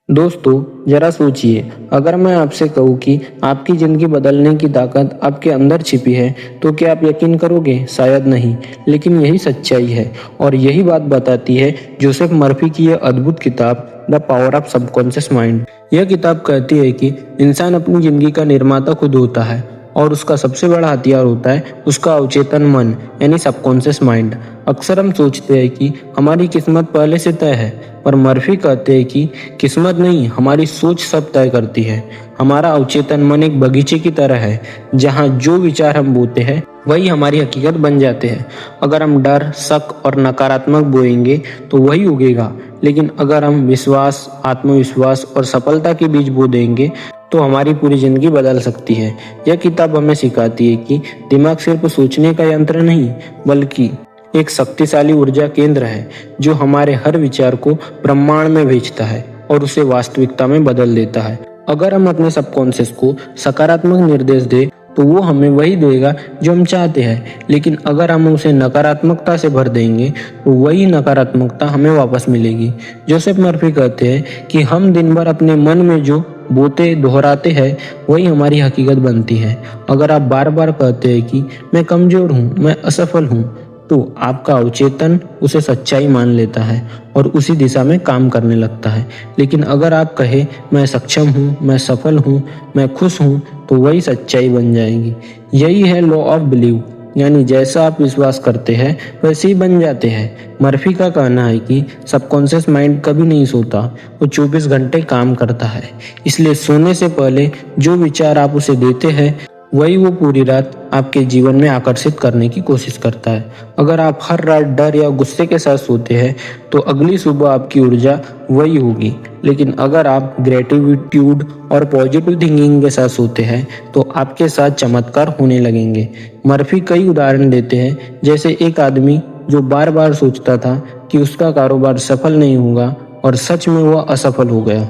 दोस्तों, जरा सोचिए, अगर मैं आपसे कहूँ कि आपकी ज़िंदगी बदलने की ताकत आपके अंदर छिपी है, तो क्या आप यकीन करोगे? शायद नहीं, लेकिन यही सच्चाई है और यही बात बताती है जोसेफ मर्फी की यह अद्भुत किताब the power of subconscious mind. यह किताब कहती है कि इंसान अपनी ज़िंदगी का निर्माता खुद होता है और उसका सबसे बड़ा हथियार होता है उसका अवचेतन मन यानी सबकॉन्शियस माइंड। अक्सर हम सोचते हैं कि हमारी किस्मत पहले से तय है, पर मर्फी कहते हैं कि किस्मत नहीं, हमारी सोच सब तय करती है। हमारा अवचेतन मन एक बगीचे की तरह है, जहाँ जो विचार हम बोते हैं वही हमारी हकीकत बन जाते हैं। अगर हम डर, शक और नकारात्मक बोएंगे तो वही उगेगा, लेकिन अगर हम विश्वास, आत्मविश्वास और सफलता के बीज बो देंगे तो हमारी पूरी जिंदगी बदल सकती है। यह किताब हमें सिखाती है कि दिमाग सिर्फ सोचने का यंत्र नहीं, बल्कि एक शक्तिशाली ऊर्जा केंद्र है जो हमारे हर विचार को ब्रह्मांड में भेजता है और उसे वास्तविकता में बदल देता है। अगर हम अपने सबकॉन्शियस को सकारात्मक निर्देश दें तो वो हमें वही देगा जो हम चाहते हैं, लेकिन अगर हम उसे नकारात्मकता से भर देंगे तो वही नकारात्मकता हमें वापस मिलेगी। जोसेफ मर्फी कहते हैं कि हम दिन भर अपने मन में जो बोते दोहराते हैं वही हमारी हकीकत बनती है। अगर आप बार बार कहते हैं कि मैं कमजोर हूँ, मैं असफल हूँ, तो आपका अवचेतन उसे सच्चाई मान लेता है और उसी दिशा में काम करने लगता है। लेकिन अगर आप कहें मैं सक्षम हूँ, मैं सफल हूँ, मैं खुश हूँ, तो वही सच्चाई बन जाएगी। यही है लॉ ऑफ बिलीव, यानी जैसा आप विश्वास करते हैं वैसे ही बन जाते हैं। मर्फी का कहना है कि सबकॉन्शियस माइंड कभी नहीं सोता, वो 24 घंटे काम करता है। इसलिए सोने से पहले जो विचार आप उसे देते हैं वही वो पूरी रात आपके जीवन में आकर्षित करने की कोशिश करता है। अगर आप हर रात डर या गुस्से के साथ सोते हैं तो अगली सुबह आपकी ऊर्जा वही होगी, लेकिन अगर आप ग्रेटिट्यूड और पॉजिटिव थिंकिंग के साथ सोते हैं तो आपके साथ चमत्कार होने लगेंगे। मर्फी कई उदाहरण देते हैं, जैसे एक आदमी जो बार बार सोचता था कि उसका कारोबार सफल नहीं होगा और सच में वह असफल हो गया।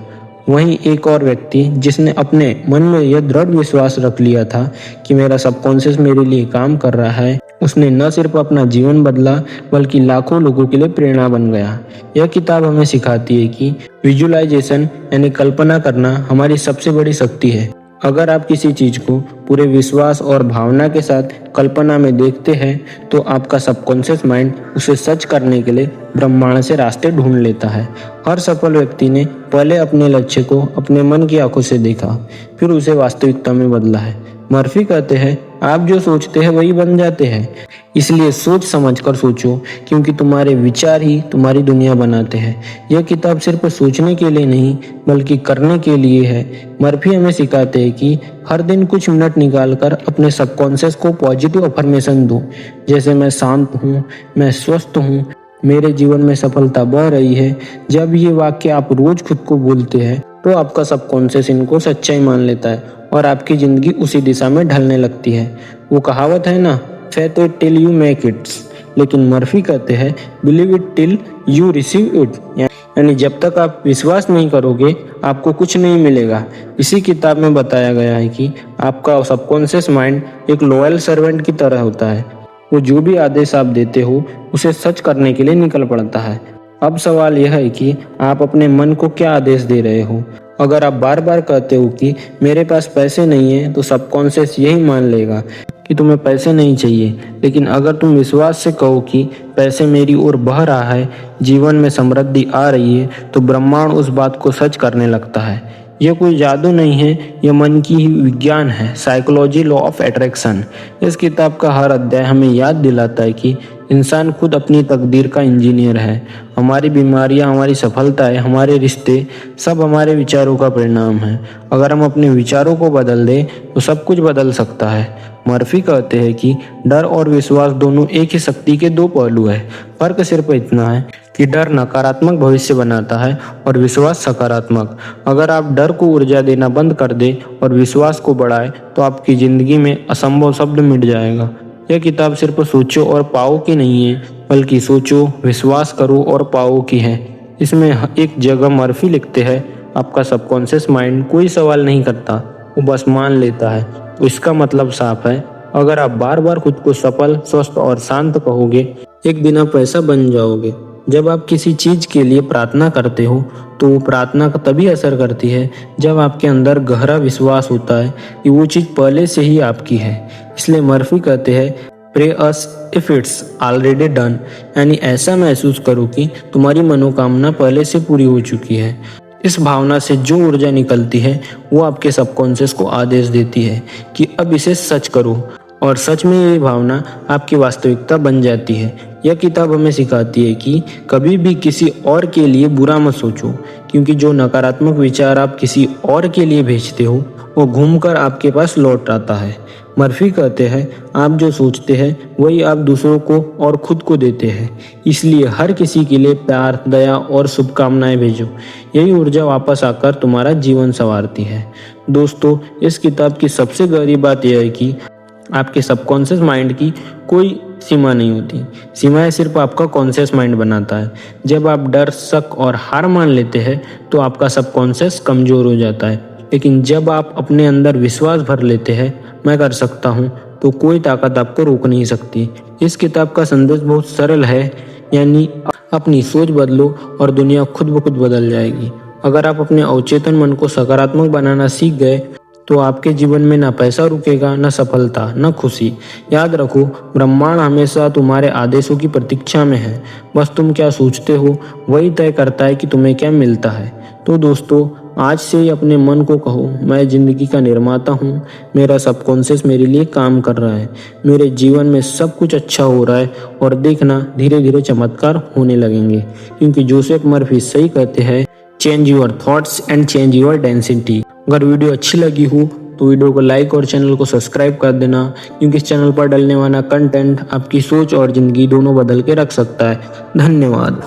वहीं एक और व्यक्ति जिसने अपने मन में यह दृढ़ विश्वास रख लिया था कि मेरा सबकॉन्शियस मेरे लिए काम कर रहा है, उसने न सिर्फ अपना जीवन बदला बल्कि लाखों लोगों के लिए प्रेरणा बन गया। यह किताब हमें सिखाती है कि विजुअलाइजेशन यानी कल्पना करना हमारी सबसे बड़ी शक्ति है। अगर आप किसी चीज को पूरे विश्वास और भावना के साथ कल्पना में देखते हैं तो आपका सबकॉन्शियस माइंड उसे सच करने के लिए ब्रह्मांड से रास्ते ढूंढ लेता है। हर सफल व्यक्ति ने पहले अपने लक्ष्य को अपने मन की आंखों से देखा, फिर उसे वास्तविकता में बदला है। मर्फी कहते हैं आप जो सोचते हैं वही बन जाते हैं, इसलिए सोच समझकर सोचो, क्योंकि तुम्हारे विचार ही तुम्हारी दुनिया बनाते हैं। यह किताब सिर्फ सोचने के लिए नहीं बल्कि करने के लिए है। मर्फी हमें सिखाते हैं कि हर दिन कुछ मिनट निकालकर अपने सबकॉन्शियस को पॉजिटिव अफर्मेशन दो, जैसे मैं शांत हूँ, मैं स्वस्थ हूँ, मेरे जीवन में सफलता बढ़ रही है। जब ये वाक्य आप रोज खुद को बोलते हैं तो आपका सबकॉन्शियस इनको सच्चाई मान लेता है और आपकी जिंदगी उसी दिशा में ढलने लगती है। वो कहावत है ना, faith it till you make it, लेकिन मर्फी कहते हैं believe it till you receive it, यानी जब तक आप विश्वास नहीं करोगे आपको कुछ नहीं मिलेगा। इसी किताब में बताया गया है कि आपका सबकॉन्शियस माइंड एक लॉयल सर्वेंट की तरह होता है। वो जो भी आदेश आप देते हो उसे सच करने के लिए निकल पड़ता है। अब सवाल यह है कि आप अपने मन को क्या आदेश दे रहे हो। अगर आप बार बार कहते हो कि मेरे पास पैसे नहीं है, तो सबकॉन्शियस यही मान लेगा कि तुम्हें पैसे नहीं चाहिए। लेकिन अगर तुम विश्वास से कहो कि पैसे मेरी ओर बह रहा है, जीवन में समृद्धि आ रही है, तो ब्रह्मांड उस बात को सच करने लगता है। यह कोई जादू नहीं है, यह मन की ही विज्ञान है, साइकोलॉजी, लॉ ऑफ अट्रैक्शन। इस किताब का हर अध्याय हमें याद दिलाता है कि इंसान खुद अपनी तकदीर का इंजीनियर है। हमारी बीमारियां, हमारी सफलताएं, हमारे रिश्ते सब हमारे विचारों का परिणाम है। अगर हम अपने विचारों को बदल दें तो सब कुछ बदल सकता है। मर्फी कहते हैं कि डर और विश्वास दोनों एक ही शक्ति के दो पहलू है। फर्क सिर्फ इतना है कि डर नकारात्मक भविष्य बनाता है और विश्वास सकारात्मक। अगर आप डर को ऊर्जा देना बंद कर दें और विश्वास को बढ़ाएं तो आपकी जिंदगी में असंभव शब्द मिट जाएगा। यह किताब सिर्फ सोचो और पाओ की नहीं है, बल्कि सोचो, विश्वास करो और पाओ की है। इसमें एक जगह मर्फी लिखते हैं आपका सबकॉन्शियस माइंड कोई सवाल नहीं करता, वो बस मान लेता है। तो इसका मतलब साफ है, अगर आप बार बार खुद को सफल, स्वस्थ और शांत कहोगे, एक दिन आप ऐसा बन जाओगे। जब आप किसी चीज के लिए प्रार्थना करते हो तो प्रार्थना का तभी असर करती है जब आपके अंदर गहरा विश्वास होता है कि वो चीज़ पहले से ही आपकी है। इसलिए मर्फी कहते हैं, pray us if it's already done, यानी ऐसा महसूस करो कि तुम्हारी मनोकामना पहले से पूरी हो चुकी है। इस भावना से जो ऊर्जा निकलती है वो आपके सबकॉन्शियस को आदेश देती है कि अब इसे सच करो, और सच में ये भावना आपकी वास्तविकता बन जाती है। यह किताब हमें सिखाती है कि कभी भी किसी और के लिए बुरा मत सोचो, क्योंकि जो नकारात्मक विचार आप किसी और के लिए भेजते हो वो घूमकर आपके पास लौट आता है। मर्फी कहते हैं, आप जो सोचते हैं वही आप दूसरों को और खुद को देते हैं। इसलिए हर किसी के लिए प्यार, दया और शुभकामनाएं भेजो। यही ऊर्जा वापस आकर तुम्हारा जीवन संवारती है। दोस्तों, इस किताब की सबसे गहरी बात यह है कि आपके सबकॉन्शियस माइंड की कोई सीमा नहीं होती। सीमाएं सिर्फ आपका कॉन्शियस माइंड बनाता है। जब आप डर, शक और हार मान लेते हैं तो आपका सबकॉन्शियस कमज़ोर हो जाता है। लेकिन जब आप अपने अंदर विश्वास भर लेते हैं, मैं कर सकता हूँ, तो कोई ताकत आपको रोक नहीं सकती। इस किताब का संदेश बहुत सरल है, यानी अपनी सोच बदलो और दुनिया खुद ब खुद बदल जाएगी। अगर आप अपने अवचेतन मन को सकारात्मक बनाना सीख गए तो आपके जीवन में ना पैसा रुकेगा, ना सफलता, ना खुशी। याद रखो, ब्रह्मांड हमेशा तुम्हारे आदेशों की प्रतीक्षा में है। बस तुम क्या सोचते हो वही तय करता है कि तुम्हें क्या मिलता है। तो दोस्तों, आज से ही अपने मन को कहो, मैं ज़िंदगी का निर्माता हूँ। मेरा सबकॉन्शियस मेरे लिए काम कर रहा है। मेरे जीवन में सब कुछ अच्छा हो रहा है, और देखना धीरे धीरे चमत्कार होने लगेंगे। क्योंकि जोसेफ मर्फी सही कहते हैं, change your thoughts and change your density. अगर वीडियो अच्छी लगी हो तो वीडियो को लाइक और चैनल को सब्सक्राइब कर देना, क्योंकि इस चैनल पर डलने वाला कंटेंट आपकी सोच और ज़िंदगी दोनों बदल के रख सकता है। धन्यवाद।